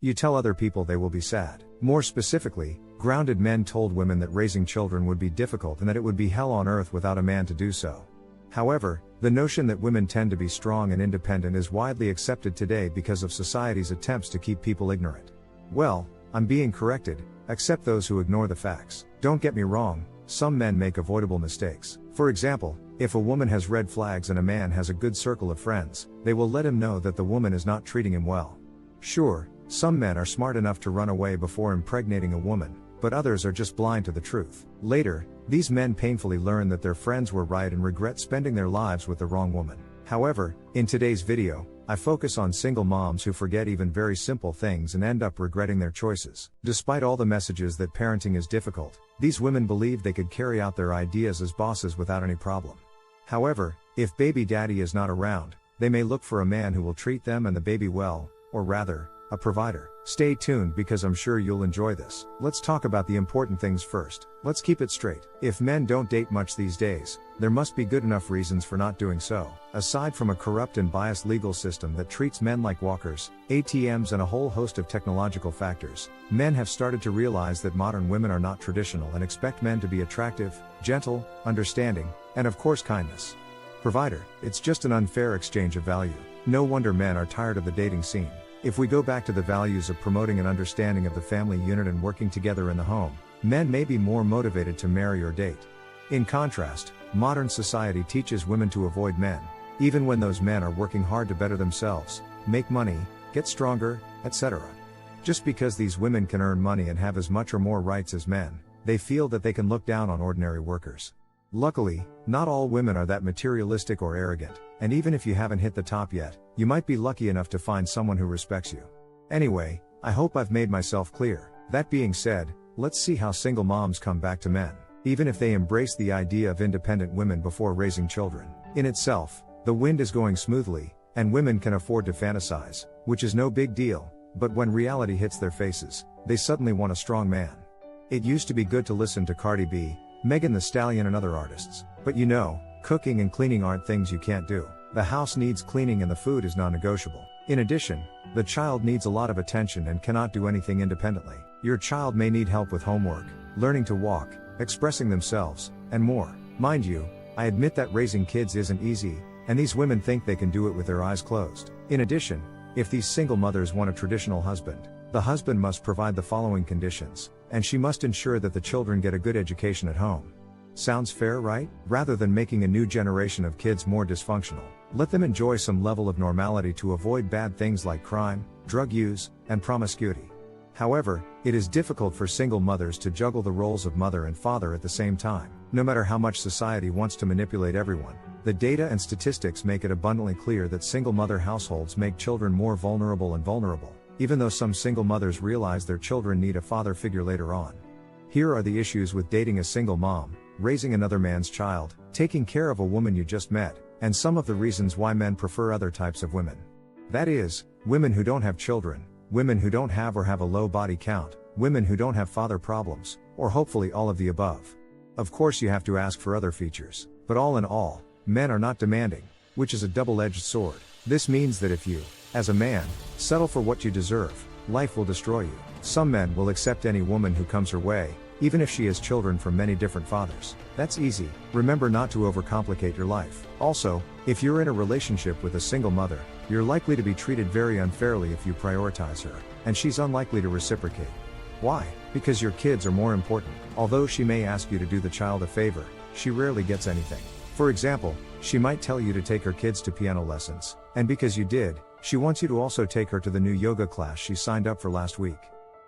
You tell other people they will be sad. More specifically, grounded men told women that raising children would be difficult and that it would be hell on earth without a man to do so. However, the notion that women tend to be strong and independent is widely accepted today because of society's attempts to keep people ignorant. Well, I'm being corrected, except those who ignore the facts. Don't get me wrong, some men make avoidable mistakes. For example, if a woman has red flags and a man has a good circle of friends, they will let him know that the woman is not treating him well. Sure, some men are smart enough to run away before impregnating a woman, but others are just blind to the truth. Later, these men painfully learn that their friends were right and regret spending their lives with the wrong woman. However, in today's video, I focus on single moms who forget even very simple things and end up regretting their choices. Despite all the messages that parenting is difficult, these women believe they could carry out their ideas as bosses without any problem. However, if baby daddy is not around, they may look for a man who will treat them and the baby well, or rather, a provider. Stay tuned because I'm sure you'll enjoy this. Let's talk about the important things first. Let's keep it straight. If men don't date much these days, there must be good enough reasons for not doing so. Aside from a corrupt and biased legal system that treats men like walkers, ATMs and a whole host of technological factors, men have started to realize that modern women are not traditional and expect men to be attractive, gentle, understanding, and of course kindness. Provider, it's just an unfair exchange of value. No wonder men are tired of the dating scene. If we go back to the values of promoting an understanding of the family unit and working together in the home, men may be more motivated to marry or date. In contrast, modern society teaches women to avoid men, even when those men are working hard to better themselves, make money, get stronger, etc. Just because these women can earn money and have as much or more rights as men, they feel that they can look down on ordinary workers. Luckily, not all women are that materialistic or arrogant, and even if you haven't hit the top yet, you might be lucky enough to find someone who respects you. Anyway, I hope I've made myself clear. That being said, let's see how single moms come back to men, even if they embrace the idea of independent women before raising children. In itself, the wind is going smoothly, and women can afford to fantasize, which is no big deal, but when reality hits their faces, they suddenly want a strong man. It used to be good to listen to Cardi B, Megan Thee Stallion and other artists, but you know, cooking and cleaning aren't things you can't do. The house needs cleaning and the food is non-negotiable. In addition, the child needs a lot of attention and cannot do anything independently. Your child may need help with homework, learning to walk, expressing themselves, and more. Mind you, I admit that raising kids isn't easy, and these women think they can do it with their eyes closed. In addition, if these single mothers want a traditional husband, the husband must provide the following conditions, and she must ensure that the children get a good education at home. Sounds fair, right? Rather than making a new generation of kids more dysfunctional, let them enjoy some level of normality to avoid bad things like crime, drug use, and promiscuity. However, it is difficult for single mothers to juggle the roles of mother and father at the same time. No matter how much society wants to manipulate everyone, the data and statistics make it abundantly clear that single mother households make children more vulnerable and vulnerable, even though some single mothers realize their children need a father figure later on. Here are the issues with dating a single mom, raising another man's child, taking care of a woman you just met, and some of the reasons why men prefer other types of women. That is, women who don't have children, women who don't have or have a low body count, women who don't have father problems, or hopefully all of the above. Of course you have to ask for other features, but all in all, men are not demanding, which is a double-edged sword. This means that if you, as a man, settle for what you deserve, life will destroy you. Some men will accept any woman who comes her way, even if she has children from many different fathers. That's easy. Remember not to overcomplicate your life. Also, if you're in a relationship with a single mother, you're likely to be treated very unfairly if you prioritize her, and she's unlikely to reciprocate. Why? Because your kids are more important. Although she may ask you to do the child a favor, she rarely gets anything. For example, she might tell you to take her kids to piano lessons, and because you did, she wants you to also take her to the new yoga class she signed up for last week.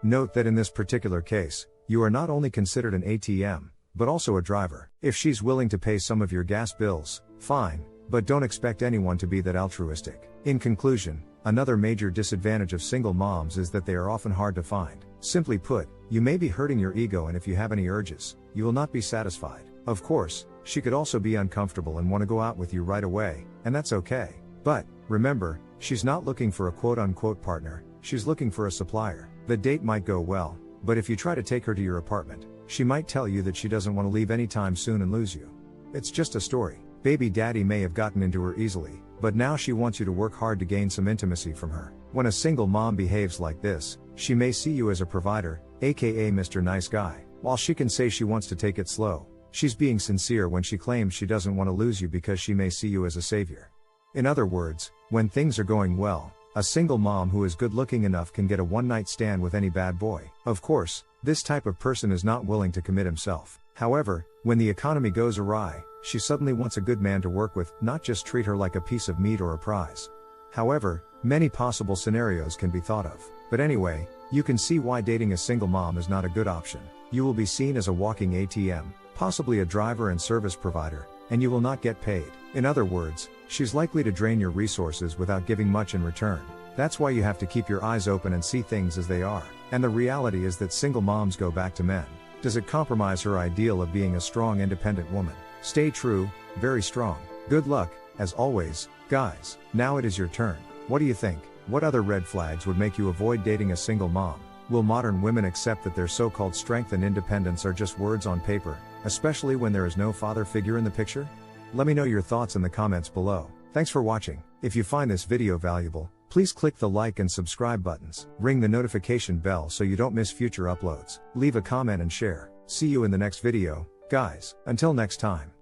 Note that in this particular case, you are not only considered an ATM, but also a driver. If she's willing to pay some of your gas bills, fine, but don't expect anyone to be that altruistic. In conclusion, another major disadvantage of single moms is that they are often hard to find. Simply put, you may be hurting your ego, and if you have any urges, you will not be satisfied. Of course, she could also be uncomfortable and want to go out with you right away, and that's okay. But, remember, she's not looking for a quote-unquote partner, she's looking for a supplier. The date might go well, but if you try to take her to your apartment, she might tell you that she doesn't want to leave anytime soon and lose you. It's just a story. Baby daddy may have gotten into her easily, but now she wants you to work hard to gain some intimacy from her. When a single mom behaves like this, She may see you as a provider, aka Mr. Nice Guy. While she can say she wants to take it slow, she's being sincere when she claims she doesn't want to lose you because she may see you as a savior. In other words, when things are going well, a single mom who is good looking enough can get a one-night stand with any bad boy. Of course, this type of person is not willing to commit himself. However, when the economy goes awry, she suddenly wants a good man to work with, not just treat her like a piece of meat or a prize. However, many possible scenarios can be thought of. But anyway, you can see why dating a single mom is not a good option. You will be seen as a walking ATM, possibly a driver and service provider, and you will not get paid. In other words, she's likely to drain your resources without giving much in return. That's why you have to keep your eyes open and see things as they are. And the reality is that single moms go back to men. Does it compromise her ideal of being a strong, independent woman? Stay true, very strong. Good luck, as always, guys. Now it is your turn. What do you think? What other red flags would make you avoid dating a single mom? Will modern women accept that their so-called strength and independence are just words on paper, especially when there is no father figure in the picture? Let me know your thoughts in the comments below. Thanks for watching. If you find this video valuable, please click the like and subscribe buttons. Ring the notification bell so you don't miss future uploads. Leave a comment and share. See you in the next video, guys. Until next time.